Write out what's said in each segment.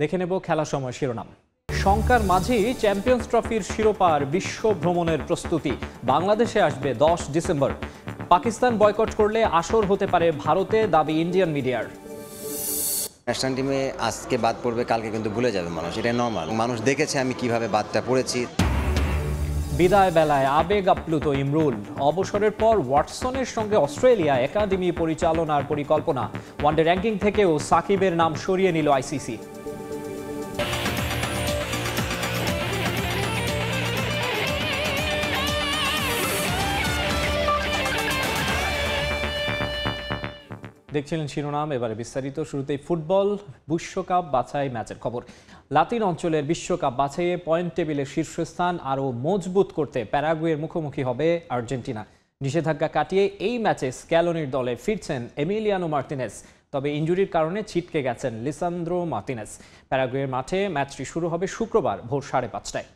দেখে নেব খেলা সময় শিরোনাম। শঙ্কার মাঝেই চ্যাম্পিয়ন্স ট্রফির শিরোপার বিশ্ব ভ্রমণের প্রস্তুতি। বাংলাদেশে আসবে 10 ডিসেম্বর। পাকিস্তান বয়কট করলে আসর হতে পারে ভারতে, দাবি ইন্ডিয়ান মিডিয়ার। ন্যাশনাল টিমে আজকে বাদ পড়বে, কালকে কিন্তু ভুলে যাবে মানুষ, এটা নর্মাল। মানুষ দেখেছে আমি কিভাবে বাদটা পড়েছি। বিদায় বেলায় আবেগ আপ্লুত ইমরুল। অবসরের পর ওয়াটসনের সঙ্গে অস্ট্রেলিয়া একাডেমি পরিচালনার পরিকল্পনা। ওয়ানডে র্যাঙ্কিং থেকেও সাকিবের নাম সরিয়ে নিল আইসিসি। দেখছিলেন শিরোনাম, এবারে বিস্তারিত। শুরুতেই ফুটবল বিশ্বকাপ বাছাই ম্যাচের খবর। লাতিন অঞ্চলের বিশ্বকাপ বাছাইয়ে পয়েন্ট টেবিলের শীর্ষস্থান আরও মজবুত করতে প্যারাগুয়ের মুখোমুখি হবে আর্জেন্টিনা। নিষেধাজ্ঞা কাটিয়ে এই ম্যাচে স্ক্যালোনির দলে ফিরছেন এমিলিয়ানো মার্তিনেজ, তবে ইনজুরির কারণে ছিটকে গেছেন লিসান্দ্রো মার্তিনেজ। প্যারাগুয়ের মাঠে ম্যাচটি শুরু হবে শুক্রবার ভোর 5:30টায়।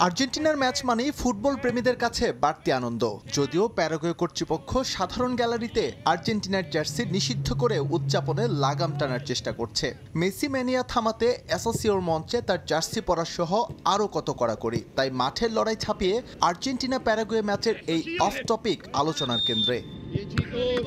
আর্জেন্টিনার ম্যাচ মানেই ফুটবল প্রেমীদের কাছে বাড়তি আনন্দ। যদিও প্যারাগুয়ে কর্তৃপক্ষ সাধারণ গ্যালারিতে আর্জেন্টিনার জার্সি নিষিদ্ধ করে উদযাপনে লাগাম টানার চেষ্টা করছে। মেসি ম্যানিয়া থামাতে অ্যাসোসিওর মঞ্চে তার জার্সি পরা সহ আরও কত কড়াকড়ি। তাই মাঠের লড়াই ছাপিয়ে আর্জেন্টিনা প্যারাগুয়ে ম্যাচের এই অফ টপিক আলোচনার কেন্দ্রে।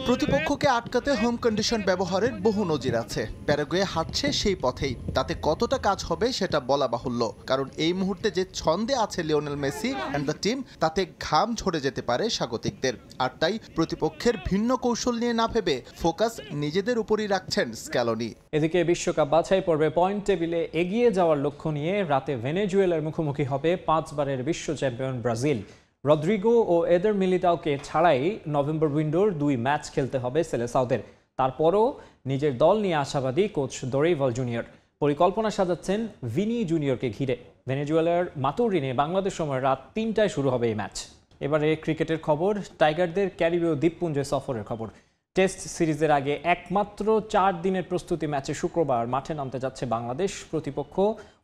প্রতিপক্ষকে আটকাতে হোম কন্ডিশন ব্যবহারের বহু নজির আছে। প্যারাগুয়ে হাঁটছে সেই পথেই। তাতে কতটা কাজ হবে সেটা বলা বাহুল্য, কারণ এই মুহূর্তে যে ছন্দে আছে Lionel Messi and the team, তাতে ঘাম ঝরে যেতে পারে স্বাগতিকদের। আর তাই প্রতিপক্ষের ভিন্ন কৌশল নিয়ে না ভেবে ফোকাস নিজেদের উপরই রাখছেন স্ক্যালোনি। এদিকে বিশ্বকাপ বাছাই পর্বে পয়েন্ট টেবিলে এগিয়ে যাওয়ার লক্ষ্য নিয়ে রাতে ভেনেজুয়েলার মুখোমুখি হবে 5 বারের বিশ্ব চ্যাম্পিয়ন ব্রাজিল। রদ্রিগো ও এদের মিলিতাওকে ছাড়াই নভেম্বর উইন্ডোর 2 ম্যাচ খেলতে হবে সেলেসাওদের। তারপরও নিজের দল নিয়ে আশাবাদী কোচ দোরেইভাল জুনিয়র। পরিকল্পনা সাজাচ্ছেন ভিনি জুনিয়রকে ঘিরে। ভেনেজুয়েলার মাতুরিনে বাংলাদেশ সময় রাত 3টায় শুরু হবে এই ম্যাচ। এবারে ক্রিকেটের খবর। টাইগারদের ক্যারিবীয় দ্বীপপুঞ্জে সফরের খবর। টেস্ট সিরিজের আগে একমাত্র 4 দিনের প্রস্তুতি ম্যাচে শুক্রবার মাঠে নামতে যাচ্ছে বাংলাদেশ। প্রতিপক্ষ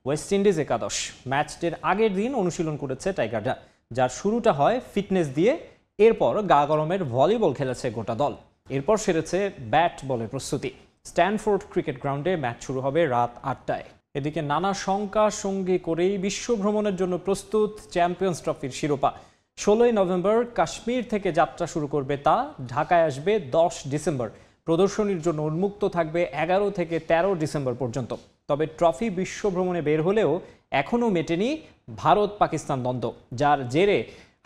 ওয়েস্ট ইন্ডিজ একাদশ। ম্যাচটির আগের দিন অনুশীলন করেছে টাইগাররা, যার শুরুটা হয় ফিটনেস দিয়ে। এরপর গা গরমের ভলিবল খেলেছে গোটা দল। এরপর সেরেছে ব্যাট বলের প্রস্তুতি। স্ট্যানফোর্ড ক্রিকেট গ্রাউন্ডে ম্যাচ শুরু হবে রাত 8টায়। এদিকে নানা শঙ্কা সঙ্গী করেই বিশ্ব ভ্রমণের জন্য প্রস্তুত চ্যাম্পিয়ন্স ট্রফির শিরোপা। 16ই নভেম্বর কাশ্মীর থেকে যাত্রা শুরু করবে তা। ঢাকায় আসবে 10 ডিসেম্বর। প্রদর্শনীর জন্য উন্মুক্ত থাকবে 11 থেকে 13 ডিসেম্বর পর্যন্ত। তবে ট্রফি বিশ্ব ভ্রমণে বের হলেও এখনও মেটেনি ভারত পাকিস্তান দ্বন্দ্ব, যার জেরে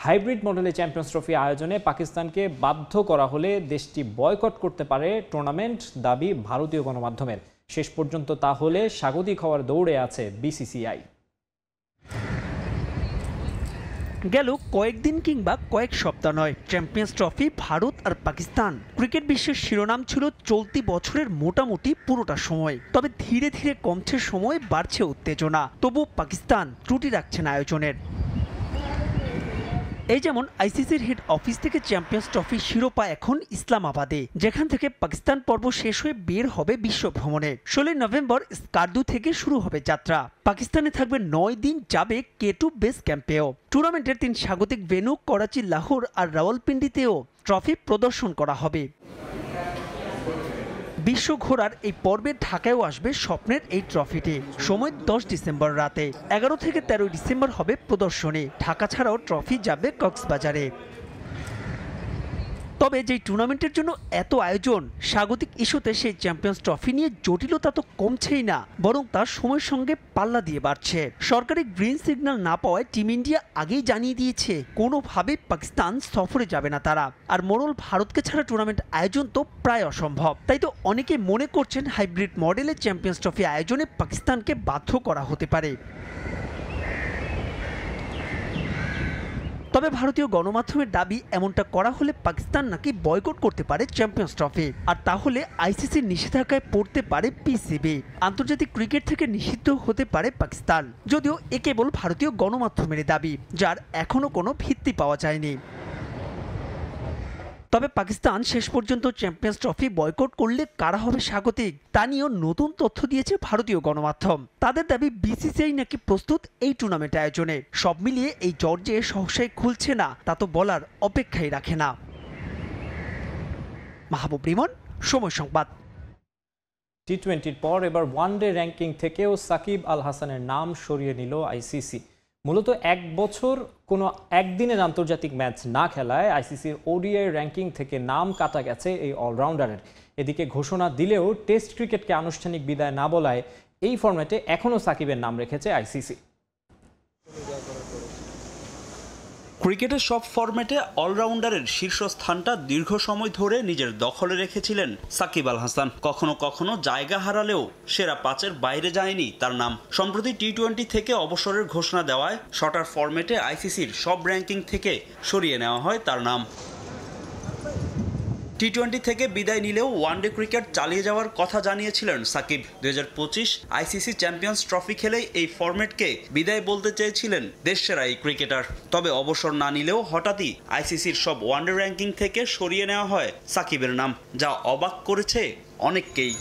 হাইব্রিড মডেলে চ্যাম্পিয়ন্স ট্রফি আয়োজনে পাকিস্তানকে বাধ্য করা হলে দেশটি বয়কট করতে পারে টুর্নামেন্ট, দাবি ভারতীয় গণমাধ্যমের। শেষ পর্যন্ত তা হলে স্বাগতিক হওয়ার দৌড়ে আছে বিসিসিআই। গেল কয়েকদিন কিংবা কয়েক সপ্তাহ নয়, চ্যাম্পিয়ন্স ট্রফি ভারত আর পাকিস্তান ক্রিকেট বিশ্বের শিরোনাম ছিল চলতি বছরের মোটামুটি পুরোটা সময়। তবে ধীরে ধীরে কমছে সময়, বাড়ছে উত্তেজনা। তবু পাকিস্তান ত্রুটি রাখছে না আয়োজনের। এই যেমন আইসিসির হেড অফিস থেকে চ্যাম্পিয়ন্স ট্রফি শিরোপা এখন ইসলামাবাদে, যেখান থেকে পাকিস্তান পর্ব শেষ হয়ে বের হবে বিশ্ব ভ্রমণে। 16 নভেম্বর স্কার্দু থেকে শুরু হবে যাত্রা। পাকিস্তানে থাকবে 9 দিন, যাবে K2 বেস ক্যাম্পেও। টুর্নামেন্টের 3 স্বাগতিক ভেন্যু করাচি, লাহোর আর রাওয়ালপিন্ডিতেও ট্রফি প্রদর্শন করা হবে। বিশ্ব ঘোরার এই পর্বে ঢাকায়ও আসবে স্বপ্নের এই ট্রফিটি। সময় 10 ডিসেম্বর রাতে। 11 থেকে 13 ডিসেম্বর হবে প্রদর্শনী। ঢাকা ছাড়াও ট্রফি যাবে কক্সবাজারে। তবে যেই টুর্নামেন্টের জন্য এত আয়োজন, স্বাগতিক ইস্যুতে সেই চ্যাম্পিয়ন্স ট্রফি নিয়ে জটিলতা তো কমছেই না, বরং তার সময়ের সঙ্গে পাল্লা দিয়ে বাড়ছে। সরকারি গ্রিন সিগন্যাল না পাওয়ায় টিম ইন্ডিয়া আগেই জানিয়ে দিয়েছে কোনোভাবে পাকিস্তান সফরে যাবে না তারা। আর মোড়ল ভারতকে ছাড়া টুর্নামেন্ট আয়োজন তো প্রায় অসম্ভব। তাই তো অনেকে মনে করছেন হাইব্রিড মডেলে চ্যাম্পিয়ন্স ট্রফি আয়োজনে পাকিস্তানকে বাধ্য করা হতে পারে। তবে ভারতীয় গণমাধ্যমের দাবি, এমনটা করা হলে পাকিস্তান নাকি বয়কট করতে পারে চ্যাম্পিয়ন্স ট্রফি। আর তাহলে আইসিসির নিষেধাজ্ঞায় পড়তে পারে পিসিবি। আন্তর্জাতিক ক্রিকেট থেকে নিষিদ্ধ হতে পারে পাকিস্তান। যদিও এ কেবল ভারতীয় গণমাধ্যমের দাবি, যার এখনো কোনো ভিত্তি পাওয়া যায়নি। তবে পাকিস্তান শেষ পর্যন্ত চ্যাম্পিয়ন্স ট্রফি বয়কট করলে কারা হবে স্বাগতিক, তা নিয়েও নতুন তথ্য দিয়েছে ভারতীয় গণমাধ্যম। তাদের দাবি বিসিসিআই নাকি প্রস্তুত এই টুর্নামেন্ট আয়োজনে। সব মিলিয়ে এই জর্জে সহসাই খুলছে না, তা তো বলার অপেক্ষাই রাখে না। মাহবুব রিমন, সময় সংবাদ। টি-20-র পর এবার ওয়ানডে র্যাঙ্কিং থেকেও সাকিব আল হাসানের নাম সরিয়ে নিল আইসিসি। মূলত এক বছর কোনো একদিনের আন্তর্জাতিক ম্যাচ না খেলায় আইসিসির ওডিআই র্যাঙ্কিং থেকে নাম কাটা গেছে এই অলরাউন্ডারের। এদিকে ঘোষণা দিলেও টেস্ট ক্রিকেটকে আনুষ্ঠানিক বিদায় না বলায় এই ফরম্যাটে এখনও সাকিবের নাম রেখেছে আইসিসি। ক্রিকেটের সব ফরম্যাটে অলরাউন্ডারের শীর্ষস্থানটা দীর্ঘ সময় ধরে নিজের দখলে রেখেছিলেন সাকিব আল হাসান। কখনো কখনো জায়গা হারালেও সেরা 5-এর বাইরে যায়নি তার নাম। সম্প্রতি টি-20 থেকে অবসরের ঘোষণা দেওয়ায় শর্টার ফরম্যাটে আইসিসির সব র্যাঙ্কিং থেকে সরিয়ে নেওয়া হয় তার নাম। টি-20 থেকে বিদায় নিলেও ওয়ানডে ক্রিকেট চালিয়ে যাওয়ার কথা জানিয়েছিলেন সাকিব। 2025 আইসিসি চ্যাম্পিয়ন্স ট্রফি খেলেই এই ফরম্যাটকে বিদায় বলতে চেয়েছিলেন দেশসেরা এই ক্রিকেটার। তবে অবসর না নিলেও হঠাৎই আইসিসির সব ওয়ানডে র্যাঙ্কিং থেকে সরিয়ে নেওয়া হয় সাকিবের নাম, যা অবাক করেছে অনেককেই।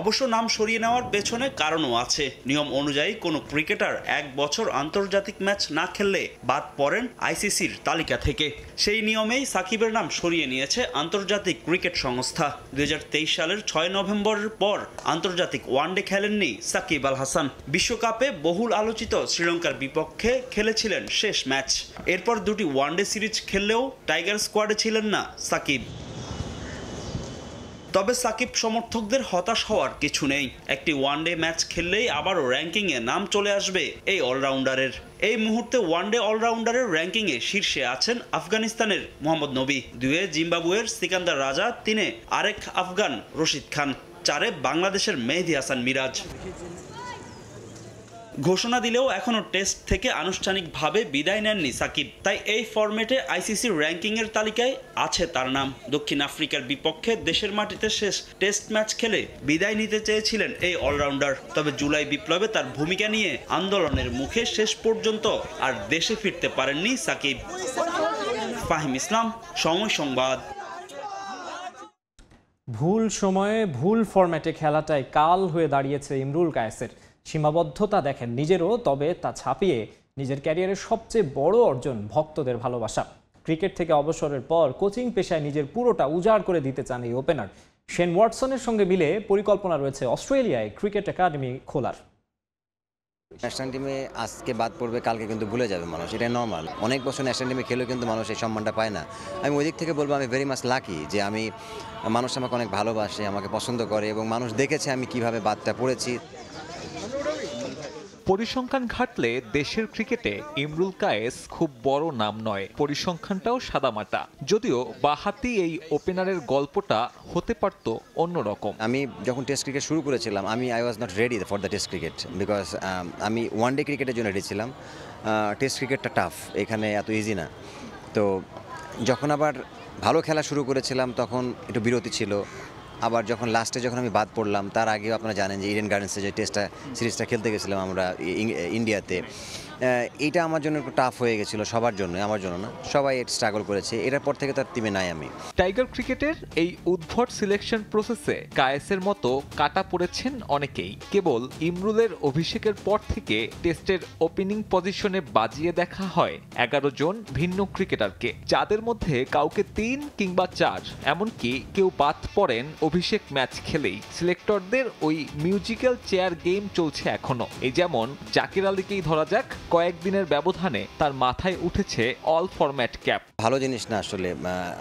অবশ্য নাম সরিয়ে নেওয়ার পেছনে কারণও আছে। নিয়ম অনুযায়ী কোনো ক্রিকেটার এক বছর আন্তর্জাতিক ম্যাচ না খেললে বাদ পড়েন আইসিসির তালিকা থেকে। সেই নিয়মেই সাকিবের নাম সরিয়ে নিয়েছে আন্তর্জাতিক ক্রিকেট সংস্থা। 2023 সালের 6 নভেম্বরের পর আন্তর্জাতিক ওয়ানডে খেলেননি সাকিব আল হাসান। বিশ্বকাপে বহুল আলোচিত শ্রীলঙ্কার বিপক্ষে খেলেছিলেন শেষ ম্যাচ। এরপর দুটি ওয়ানডে সিরিজ খেললেও টাইগার স্কোয়াডে ছিলেন না সাকিব। তবে সাকিব সমর্থকদের হতাশ হওয়ার কিছু নেই। একটি ওয়ানডে ম্যাচ খেললেই আবারও র্যাঙ্কিংয়ে নাম চলে আসবে এই অলরাউন্ডারের। এই মুহূর্তে ওয়ানডে অলরাউন্ডারের র্যাঙ্কিংয়ে শীর্ষে আছেন আফগানিস্তানের মোহাম্মদ নবী, 2-এ জিম্বাবুয়ের সিকান্দার রাজা, 3-এ আরেক আফগান রশিদ খান, 4-এ বাংলাদেশের মেহেদী হাসান মিরাজ। ঘোষণা দিলেও এখনও টেস্ট থেকে আনুষ্ঠানিকভাবে বিদায় নেননি সাকিব। তাই এই ফরম্যাটে আইসিসির র্যাঙ্কিংয়ের তালিকায় আছে তার নাম। দক্ষিণ আফ্রিকার বিপক্ষে দেশের মাটিতে শেষ টেস্ট ম্যাচ খেলে বিদায় নিতে চেয়েছিলেন এই অলরাউন্ডার। তবে জুলাই বিপ্লবে তার ভূমিকা নিয়ে আন্দোলনের মুখে শেষ পর্যন্ত আর দেশে ফিরতে পারেননি সাকিব। ফাহিম ইসলাম, সময় সংবাদ। ভুল সময়ে ভুল ফরম্যাটে খেলাটাই কাল হয়ে দাঁড়িয়েছে ইমরুল কায়েসের। সীমাবদ্ধতা দেখেন নিজেরও, তবে তা ছাপিয়ে নিজের ক্যারিয়ারের সবচেয়ে বড় অর্জন ভক্তদের ভালোবাসা। ক্রিকেট থেকে অবসরের পর কোচিং পেশায় নিজের পুরোটা উজাড় করে দিতে চান এই ওপেনার। শেন ওয়াটসনের সঙ্গে মিলে পরিকল্পনা রয়েছে অস্ট্রেলিয়ায় ক্রিকেট একাডেমি খোলার। ন্যাশনাল টিমে আজকে বাদ পড়বে, কালকে কিন্তু ভুলে যাবে মানুষ, এটা নর্মাল। অনেক বছর ন্যাশনাল টিমে খেলেও কিন্তু মানুষ এই সম্মানটা পায় না। আমি ওই দিক থেকে বলবো আমি ভেরি মাচ লাকি যে মানুষ আমাকে অনেক ভালোবাসে, আমাকে পছন্দ করে এবং মানুষ দেখেছে আমি কিভাবে বাদটা পড়েছি। পরিসংখ্যান ঘাটলে দেশের ক্রিকেটে ইমরুল কায়েস খুব বড় নাম নয়, পরিসংখ্যানটাও সাদামাটা। যদিও বাহাতি এই ওপেনারের গল্পটা হতে পারত অন্যরকম। আমি যখন টেস্ট ক্রিকেট শুরু করেছিলাম I was not ready for the test cricket, because আমি ওয়ানডে ক্রিকেটের জন্য রেডি ছিলাম। টেস্ট ক্রিকেটটা টাফ, এখানে এত ইজি না। তো যখন আবার ভালো খেলা শুরু করেছিলাম তখন একটু বিরতি ছিল। আবার যখন লাস্টে আমি বাদ পড়লাম, তার আগেও আপনারা জানেন যে ইডেন গার্ডেন্সে যে সিরিজটা খেলতে গেছিলাম আমরা ইন্ডিয়াতে, এইটা আমার জন্য একটু টাফ হয়ে গেছিলো সবার জন্য, আমার জন্য না, সবাই স্ট্রাগল করেছে। এটার পর থেকে তার টিমে নাই আমি। টাইগার ক্রিকেটের এই উদ্ভট সিলেকশন প্রসেসে কায়েসের মতো কাটা পড়েছেন অনেকেই। কেবল ইমরুলের অভিষেকের পর থেকে টেস্টের ওপেনিং পজিশনে বাজিয়ে দেখা হয় 11 জন ভিন্ন ক্রিকেটারকে, যাদের মধ্যে কাউকে 3 কিংবা 4, এমনকি কেউ বাদ পড়েন অভিষেক ম্যাচ খেলেই। সিলেক্টরদের ওই মিউজিক্যাল চেয়ার গেম চলছে এখনো। এই যেমন জাকির আলীকেই ধরা যাক, কয়েকদিনের ব্যবধানে তার মাথায় উঠেছে অল ফরম্যাট ক্যাপ। ভালো জিনিস না আসলে,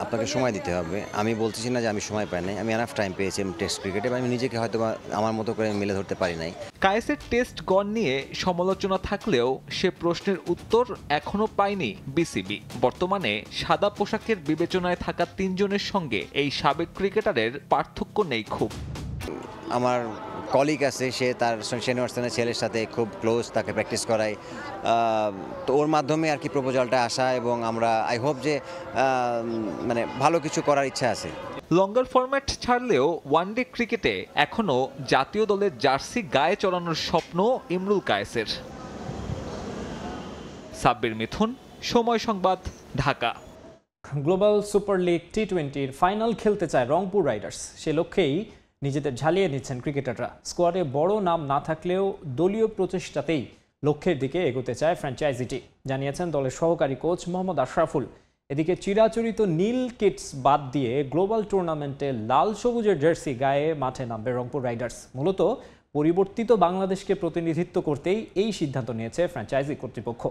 আপনাকে সময় দিতে হবে। আমি বলতেছি না যে আমি সময় পাই নাই, আমি এনাফ টাইম পেয়েছি টেস্ট ক্রিকেটে, আমি নিজেকে হয়তো আমার মতো করে মেলে ধরতে পারি নাই। কায়েসের টেস্ট গড় নিয়ে সমালোচনা থাকলেও সে প্রশ্নের উত্তর এখনো পায়নি বিসিবি। বর্তমানে সাদা পোশাকের বিবেচনায় থাকা 3 জনের সঙ্গে এই সাবেক ক্রিকেটারের পার্থক্য নেই খুব। আমার কলিগ আছে, সে তার শেন ওয়াটসনের ছেলের সাথে খুব ক্লোজ, তাকে প্র্যাকটিস করায়। তো ওর মাধ্যমে আর কি প্রপোজালটা আসা, এবং আমরা আই হোপ যে ভালো কিছু করার ইচ্ছা আছে। লঙ্গার ফরম্যাট ছাড়লেও ওয়ানডে ক্রিকেটে এখনও জাতীয় দলের জার্সি গায়ে চড়ানোর স্বপ্ন ইমরুল কায়েসের। সাব্বির মিথুন, সময় সংবাদ, ঢাকা। গ্লোবাল সুপার লিগ টি-20-র ফাইনাল খেলতে চায় রংপুর রাইডার্স। সে লক্ষ্যেই নিজেদের ঝালিয়ে নিচ্ছেন ক্রিকেটাররা। স্কোয়াডে বড় নাম না থাকলেও দলীয় প্রচেষ্টাতেই লক্ষ্যের দিকে এগোতে চায় ফ্র্যাঞ্চাইজিটি, জানিয়েছেন দলের সহকারী কোচ মোহাম্মদ আশরাফুল। এদিকে চিরাচরিত নীল কিটস বাদ দিয়ে গ্লোবাল টুর্নামেন্টে লাল সবুজের জার্সি গায়ে মাঠে নামবে রংপুর রাইডার্স। মূলত পরিবর্তিত বাংলাদেশকে প্রতিনিধিত্ব করতেই এই সিদ্ধান্ত নিয়েছে ফ্র্যাঞ্চাইজি কর্তৃপক্ষ।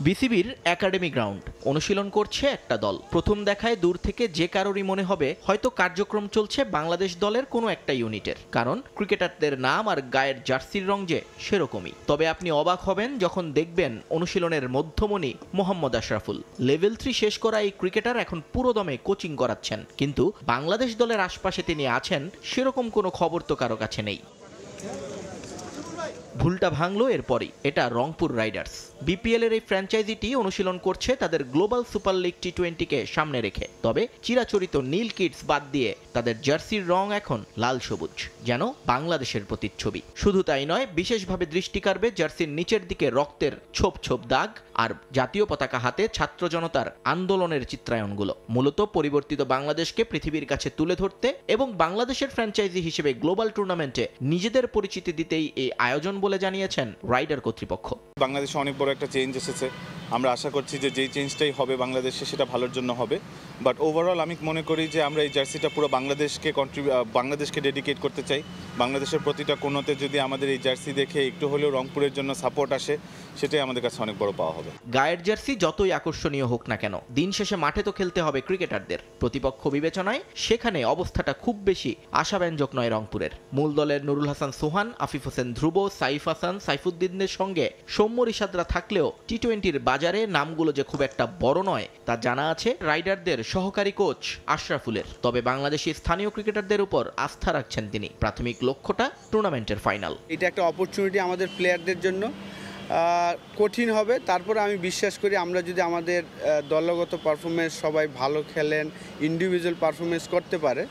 বিসিবির একাডেমি গ্রাউন্ড, অনুশীলন করছে একটা দল। প্রথম দেখায় দূর থেকে যে কারোরই মনে হবে হয়তো কার্যক্রম চলছে বাংলাদেশ দলের কোনো একটা ইউনিটের, কারণ ক্রিকেটারদের নাম আর গায়ের জার্সির রং যে সেরকমই। তবে আপনি অবাক হবেন যখন দেখবেন অনুশীলনের মধ্যমণি মোহাম্মদ আশরাফুল। লেভেল 3 শেষ করা এই ক্রিকেটার এখন পুরোদমে কোচিং করাচ্ছেন, কিন্তু বাংলাদেশ দলের আশপাশে তিনি আছেন সেরকম কোনো খবর তো কারো কাছে নেই। ভুলটা ভাঙলো এরপরই, এটা রংপুর রাইডার্স। বিপিএল এর এই ফ্র্যাঞ্চাইজিটি অনুশীলন করছে তাদের গ্লোবাল সুপার লিগ টি20কে সামনে রেখে। তবে চিরাচরিত নীল কিটস বাদ দিয়ে তাদের জার্সির রং এখন লাল সবুজ, যেন বাংলাদেশের প্রতিচ্ছবি। শুধু তাই নয়, বিশেষভাবে দৃষ্টি কাড়বে জার্সির নিচের দিকে রক্তের ছোপ ছোপ দাগ আর জাতীয় পতাকা হাতে ছাত্র জনতার আন্দোলনের চিত্রায়নগুলো। মূলত পরিবর্তিত বাংলাদেশকে পৃথিবীর কাছে তুলে ধরতে এবং বাংলাদেশের ফ্র্যাঞ্চাইজি হিসেবে গ্লোবাল টুর্নামেন্টে নিজেদের পরিচিতি দিতেই এই আয়োজন বলে জানিয়েছেন রাইডার কর্তৃপক্ষ। বাংলাদেশে অনেক বড় একটা চেঞ্জ এসেছে। আমরা আশা করছি যে যেই চেঞ্জটাই হবে বাংলাদেশে সেটা ভালোর জন্য হবে। বাট ওভারঅল আমি মনে করি যে আমরা এই জার্সিটা পুরো বাংলাদেশকে ডেডিকেট করতে চাই। বাংলাদেশের প্রতিটা কোণতে যদি আমাদের এই জার্সি দেখে একটু হলেও রংপুরের জন্য সাপোর্ট আসে, সেটাই আমাদের কাছে অনেক বড় পাওয়া হবে। গায়ের জার্সি যতই আকর্ষণীয় হোক না কেন, দিন শেষে মাঠে তো খেলতে হবে ক্রিকেটারদের। প্রতিপক্ষ বিবেচনায় সেখানে অবস্থাটা খুব বেশি আশাব্যঞ্জক নয় রংপুরের। মূল দলের নুরুল হাসান সোহান, আফিফ হোসেন ধ্রুব, সাইফ হাসান, সাইফুদ্দিনের সঙ্গে সৌম্য রিশাদরা থাকলেও টি20-র বাজারে নামগুলো যে খুব একটা বড় নয় তা জানা আছে রাইডারদের সহকারী কোচ আশরাফুলের। তবে বাংলাদেশি স্থানীয় ক্রিকেটারদের উপর আস্থা রাখছেন তিনি। প্রাথমিক লক্ষ্যটা টুর্নামেন্টের ফাইনাল। এটা একটা অপরচুনিটি আমাদের প্লেয়ারদের জন্য। কঠিন হবে, তারপরে আমি বিশ্বাস করি আমরা যদি আমাদের দলগত পারফরমেন্স সবাই ভালো খেলেন, ইন্ডিভিজুয়াল পারফরমেন্স করতে পারে,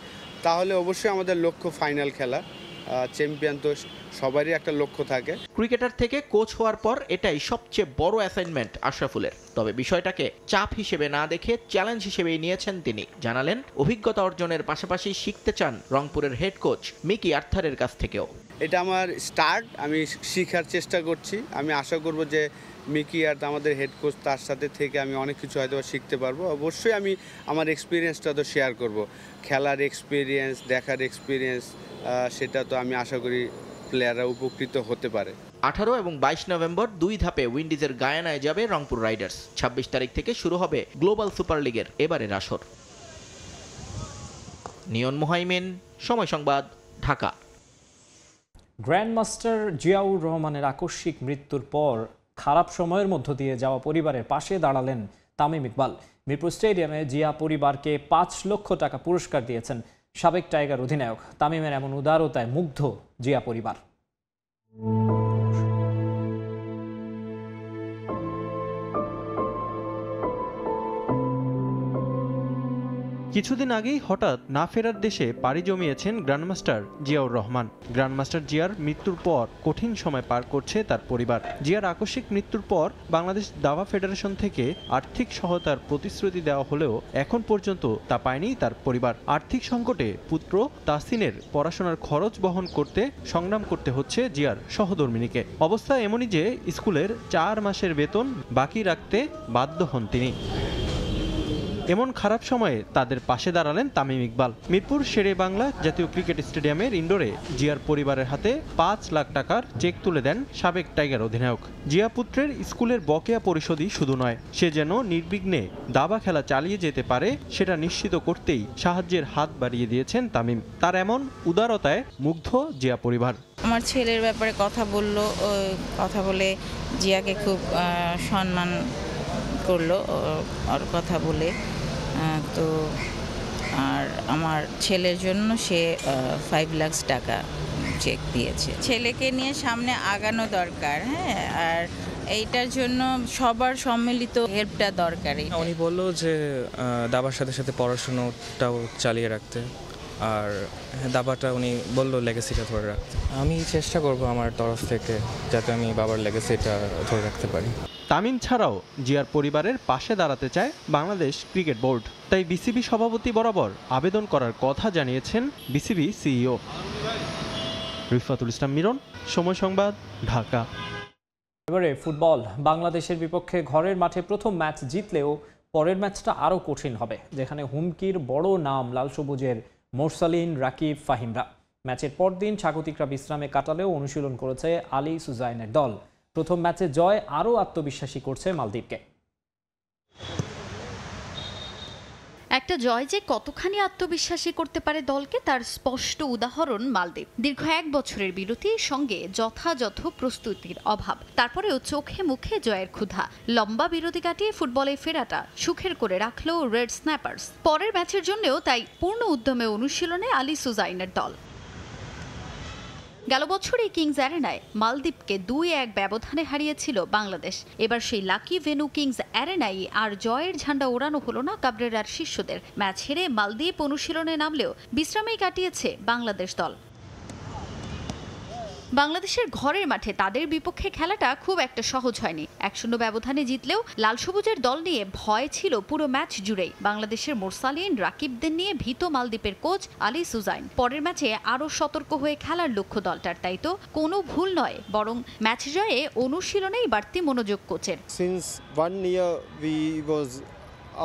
তাহলে অবশ্যই আমাদের লক্ষ্য ফাইনাল খেলা। চ্যাম্পিয়ন তো সবারই একটা লক্ষ্য থাকে। ক্রিকেটার থেকে কোচ হওয়ার পর এটাই সবচেয়ে বড় অ্যাসাইনমেন্ট আশরাফুলের। তবে বিষয়টাকে চাপ হিসেবে না দেখে চ্যালেঞ্জ হিসেবেই নিয়েছেন তিনি। জানালেন অভিজ্ঞতা অর্জনের পাশাপাশি শিখতে চান রংপুরের হেড কোচ মিকি আর্থারের কাছ থেকেও। এটা আমার স্টার্ট, আমি শেখার চেষ্টা করছি। আমি আশা করব যে মিকি আর আমাদের হেড কোচ, তার সাথে থেকে আমি অনেক কিছু হয়তো শিখতে পারবো। অবশ্যই আমি আমার এক্সপিরিয়েন্সটা তো শেয়ার করব, খেলার এক্সপিরিয়েন্স, দেখার এক্সপিরিয়েন্স, সেটা তো আমি আশা করি প্লেয়াররা উপকৃত হতে পারে। 18 এবং 22 নভেম্বর 2 ধাপে উইন্ডিজের গায়ানায় যাবে রংপুর রাইডার্স। 26 তারিখ থেকে শুরু হবে গ্লোবাল সুপার লিগের এবারের আসর। নিয়ন মোহাইমিন, সময় সংবাদ, ঢাকা। গ্র্যান্ডমাস্টার জিয়াউর রহমানের আকস্মিক মৃত্যুর পর খারাপ সময়ের মধ্য দিয়ে যাওয়া পরিবারের পাশে দাঁড়ালেন তামিম ইকবাল। মিরপুর স্টেডিয়ামে জিয়া পরিবারকে 5 লক্ষ টাকা পুরস্কার দিয়েছেন সাবেক টাইগার অধিনায়ক। তামিমের এমন উদারতায় মুগ্ধ জিয়া পরিবার। কিছুদিন আগেই হঠাৎ না ফেরার দেশে পাড়ি জমিয়েছেন গ্র্যান্ডমাস্টার জিয়াউর রহমান। গ্র্যান্ডমাস্টার জিয়ার মৃত্যুর পর কঠিন সময় পার করছে তার পরিবার। জিয়ার আকস্মিক মৃত্যুর পর বাংলাদেশ দাবা ফেডারেশন থেকে আর্থিক সহায়তার প্রতিশ্রুতি দেওয়া হলেও এখন পর্যন্ত তা পায়নি তার পরিবার। আর্থিক সংকটে পুত্র তাসিনের পড়াশোনার খরচ বহন করতে সংগ্রাম করতে হচ্ছে জিয়ার সহধর্মিণীকে। অবস্থা এমনই যে স্কুলের 4 মাসের বেতন বাকি রাখতে বাধ্য হন তিনি। এমন খারাপ সময়ে তাদের পাশে দাঁড়ালেন তামিম ইকবাল। মিরপুর শেরে বাংলা জাতীয় ক্রিকেট স্টেডিয়ামের ইনডোরে জিয়ার পরিবারের হাতে 5 লাখ টাকার চেক তুলে দেন সাবেক টাইগার অধিনায়ক। জিয়া পুত্রের স্কুলের বকেয়া পরিশোধই শুধু নয়, সে যেন নির্বিঘ্নে দাবা খেলা চালিয়ে যেতে পারে সেটা নিশ্চিত করতেই সাহায্যের হাত বাড়িয়ে দিয়েছেন তামিম। তার এমন উদারতায় মুগ্ধ জিয়া পরিবার। আমার ছেলের ব্যাপারে কথা বলে জিয়াকে খুব সম্মান করলো ওর কথা বলে। তো আর আমার ছেলের জন্য সে 5 লাখ টাকা চেক দিয়েছে। ছেলেকে নিয়ে সামনে আগানো দরকার, হ্যাঁ, আর এইটার জন্য সবার সম্মিলিত হেল্পটা দরকারি। উনি বললো যে দাবার সাথে সাথে পড়াশুনোটাও চালিয়ে রাখতে, আর দাবাটা উনি বললো লেগেসিটা ধরে রাখতে। আমি চেষ্টা করব আমার তরফ থেকে যাতে আমি বাবার লেগেসিটা ধরে রাখতে পারি। তামিম ছাড়াও জিয়ার পরিবারের পাশে দাঁড়াতে চায় বাংলাদেশ ক্রিকেট বোর্ড। তাই বিসিবি সভাপতি বরাবর আবেদন করার কথা জানিয়েছেন বিসিবি সিইও। রিফাতুল ইসলাম মিরন, সময় সংবাদ, ঢাকা। এবারে ফুটবল। বাংলাদেশের বিপক্ষে ঘরের মাঠে প্রথম ম্যাচ জিতলেও পরের ম্যাচটা আরও কঠিন হবে, যেখানে হুমকির বড় নাম লাল সবুজের মোরসালিন, রাকিব, ফাহিমরা। ম্যাচের পরদিন স্বাগতিকরা বিশ্রামে কাটালেও অনুশীলন করেছে আলী সুজাইনের দল। প্রথম ম্যাচে জয় আরও আত্মবিশ্বাসী করছে মালদ্বীপকে। একটা জয় যে কতখানি আত্মবিশ্বাসী করতে পারে দলকে তার স্পষ্ট উদাহরণ মালদ্বীপ। দীর্ঘ 1 বছরের বিরতির সঙ্গে যথাযথ প্রস্তুতির অভাব, তারপরেও চোখে মুখে জয়ের ক্ষুধা। লম্বা বিরতি কাটিয়ে ফুটবলে ফেরাটা সুখের করে রাখলো রেড স্ন্যাপার্স। পরের ম্যাচের জন্যও তাই পূর্ণ উদ্যমে অনুশীলনে আলী সুজাইনের দল। গেল বছরই কিংস অ্যারেনায় মালদ্বীপকে 2-1 ব্যবধানে হারিয়েছিল বাংলাদেশ। এবার সেই লাকি ভেন্যু কিংস অ্যারেনায় আর জয়ের ঝান্ডা ওড়ানো হলো না কাবরেরার শিষ্যদের। ম্যাচ হেরে মালদ্বীপ অনুশীলনে নামলেও বিশ্রামেই কাটিয়েছে বাংলাদেশ দল। বাংলাদেশের ঘরের মাঠে তাদের বিপক্ষে খেলাটা খুব একটা সহজ হয়নি। 1-0 ব্যবধানে জিতলেও লাল সবুজের দল নিয়ে ভয় ছিল পুরো ম্যাচ জুড়েই। বাংলাদেশের মোরসালিন, রাকিবদের নিয়ে ভীত মালদ্বীপের কোচ আলী সুজাইন। পরের ম্যাচে আরও সতর্ক হয়ে খেলার লক্ষ্য দলটার, তাই তো কোনো ভুল নয়, বরং ম্যাচ জয়ে অনুশীলনেই বাড়তি মনোযোগ কোচের। Since 1 year we was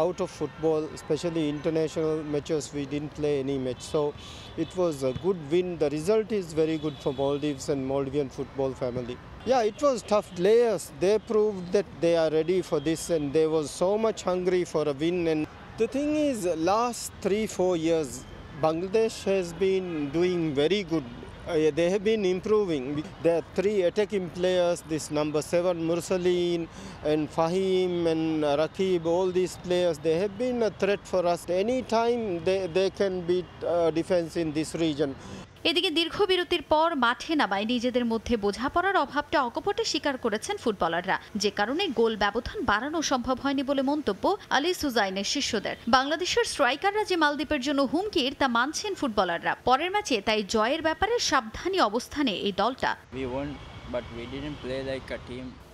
out of football, especially international matches, we didn't play any match, so it was a good win. The result is very good for Maldives and Maldivian football family. Yeah, it was tough. Players, they proved that they are ready for this and they was so much hungry for a win. And the thing is, last 3-4 years Bangladesh has been doing very good. They have been improving. There are 3 attacking players, this number 7 Mursaleen and Fahim and Rakib, all these players, they have been a threat for us. Anytime they can beat defense in this region. এদিকে দীর্ঘ বিরতির পর মাঠে নামায় নিজেদের মধ্যে বোঝাপড়ার অভাবটা অকপটে স্বীকার করেছেন ফুটবলাররা, যে কারণে গোল ব্যবধান বাড়ানো সম্ভব হয়নি বলে মন্তব্য আলী সুজাইনের শিষ্যদের। বাংলাদেশের স্ট্রাইকাররা যে মালদ্বীপের জন্য হুমকির তা মানছেন ফুটবলাররা। পরের ম্যাচে তাই জয়ের ব্যাপারে সাবধানী অবস্থানে এই দলটা।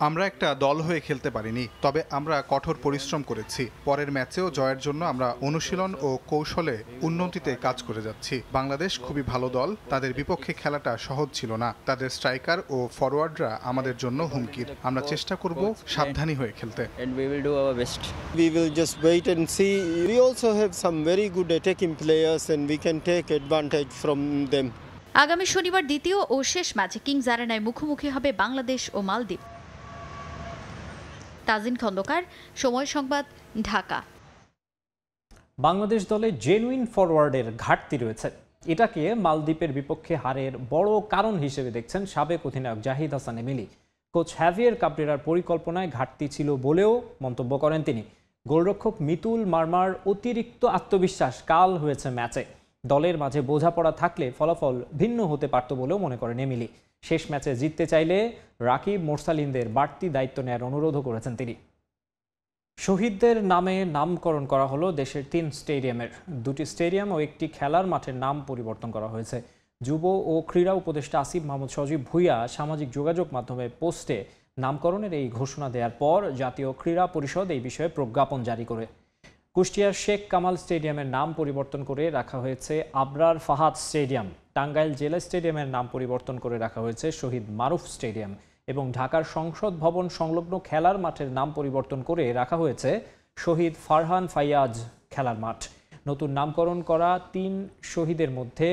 আমরা একটা দল হয়ে খেলতে পারিনি, তবে আমরা কঠোর পরিশ্রম করেছি। পরের ম্যাচেও জয়ের জন্য আমরা অনুশীলন ও কৌশলে উন্নতিতে কাজ করে যাচ্ছি। বাংলাদেশ খুবই ভালো দল, তাদের বিপক্ষে খেলাটা সহজ ছিল না। তাদের স্ট্রাইকার ও ফরওয়ার্ডরা আমাদের জন্য হুমকির। আমরা চেষ্টা করব সাবধানী হয়ে খেলতে। We will just wait and see. We also have some very good attacking players and we can take advantage from them. আগামী শনিবার দ্বিতীয় ও শেষ ম্যাচে কিংস অ্যারেনায় মুখোমুখি হবে বাংলাদেশ ও মালদ্বীপ। তাজিন খন্দকার, সময় সংবাদ, ঢাকা। বাংলাদেশ দলে জেনুইন ফরওয়ার্ডের ঘাটতি রয়েছে। এটাকে মালদ্বীপের বিপক্ষে হারের বড় কারণ হিসেবে দেখছেন সাবেক অধিনায়ক Zahid Hasan Emily. Coach Javier কাবরেরার পরিকল্পনায় ঘাটতি ছিল বলেও মন্তব্য করেন তিনি। গোলরক্ষক মিতুল মারমার অতিরিক্ত আত্মবিশ্বাস কাল হয়েছে ম্যাচে। দলের মাঝে বোঝাপড়া থাকলে ফলাফল ভিন্ন হতে পারত বলেও মনে করেন এমিলি। শেষ ম্যাচে জিততে চাইলে রাকিব, মোরসালিনদের বাড়তি দায়িত্ব নেওয়ার অনুরোধও করেছেন তিনি। শহীদদের নামে নামকরণ করা হলো দেশের 3 স্টেডিয়ামের। 2টি স্টেডিয়াম ও একটি খেলার মাঠের নাম পরিবর্তন করা হয়েছে। যুব ও ক্রীড়া উপদেষ্টা আসিফ মাহমুদ সজীব ভুইয়া সামাজিক যোগাযোগ মাধ্যমে পোস্টে নামকরণের এই ঘোষণা দেওয়ার পর জাতীয় ক্রীড়া পরিষদ এই বিষয়ে প্রজ্ঞাপন জারি করে। কুষ্টিয়ার শেখ কামাল স্টেডিয়ামের নাম পরিবর্তন করে রাখা হয়েছে আবরার ফাহাদ স্টেডিয়াম। টাঙ্গাইল জেলা স্টেডিয়ামের নাম পরিবর্তন করে রাখা হয়েছে শহীদ মারুফ স্টেডিয়াম এবং ঢাকার সংসদ ভবন সংলগ্ন খেলার মাঠের নাম পরিবর্তন করে রাখা হয়েছে শহীদ ফারহান ফাইয়াজ খেলার মাঠ। নতুন নামকরণ করা 3 শহীদের মধ্যে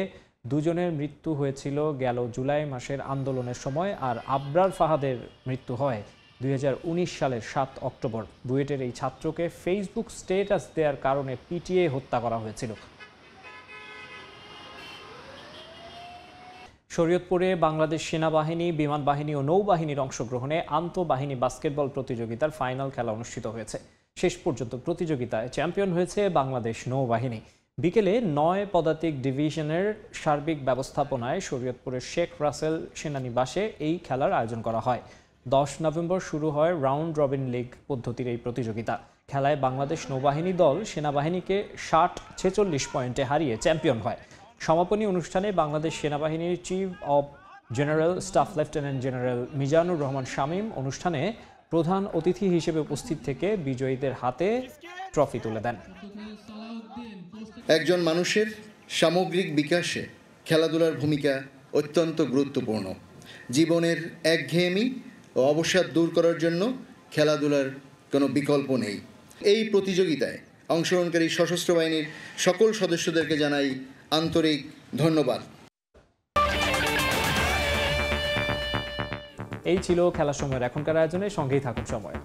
2 জনের মৃত্যু হয়েছিল গেল জুলাই মাসের আন্দোলনের সময়, আর আবরার ফাহাদের মৃত্যু হয় 2019 সালের 7 অক্টোবর। বুয়েটের এই ছাত্রকে ফেসবুক স্ট্যাটাস দেওয়ার কারণে পিটিয়ে হত্যা করা হয়েছিল। শরীয়তপুরে বাংলাদেশ সেনাবাহিনী, বিমান বাহিনী ও নৌবাহিনীর অংশগ্রহণে আন্তঃবাহিনী বাস্কেটবল প্রতিযোগিতার ফাইনাল খেলা অনুষ্ঠিত হয়েছে। শেষ পর্যন্ত প্রতিযোগিতায় চ্যাম্পিয়ন হয়েছে বাংলাদেশ নৌবাহিনী। বিকেলে 9 পদাতিক ডিভিশনের সার্বিক ব্যবস্থাপনায় শরীয়তপুরের শেখ রাসেল সেনানিবাসে এই খেলার আয়োজন করা হয়। 10 নভেম্বর শুরু হয় রাউন্ড রবিন লিগ পদ্ধতির এই প্রতিযোগিতা। খেলায় বাংলাদেশ নৌবাহিনী দল সেনাবাহিনীকে 60-46 পয়েন্টে হারিয়ে চ্যাম্পিয়ন হয়। সমাপনী অনুষ্ঠানে বাংলাদেশ সেনাবাহিনীর chief of general staff lieutenant general Mizanur Rahman Shamim অনুষ্ঠানে প্রধান অতিথি হিসেবে উপস্থিত থেকে বিজয়ীদের হাতে ট্রফি তুলে দেন। একজন মানুষের সামগ্রিক বিকাশে খেলাধুলার ভূমিকা অত্যন্ত গুরুত্বপূর্ণ। জীবনের একঘেয়েমি ও ও অবসাদ দূর করার জন্য খেলাধুলার কোনো বিকল্প নেই। এই প্রতিযোগিতায় অংশগ্রহণকারী সশস্ত্র বাহিনীর সকল সদস্যদেরকে জানাই আন্তরিক ধন্যবাদ। এই ছিল খেলার সময়ের এখনকার আয়োজনে, সঙ্গেই থাকুন সময়।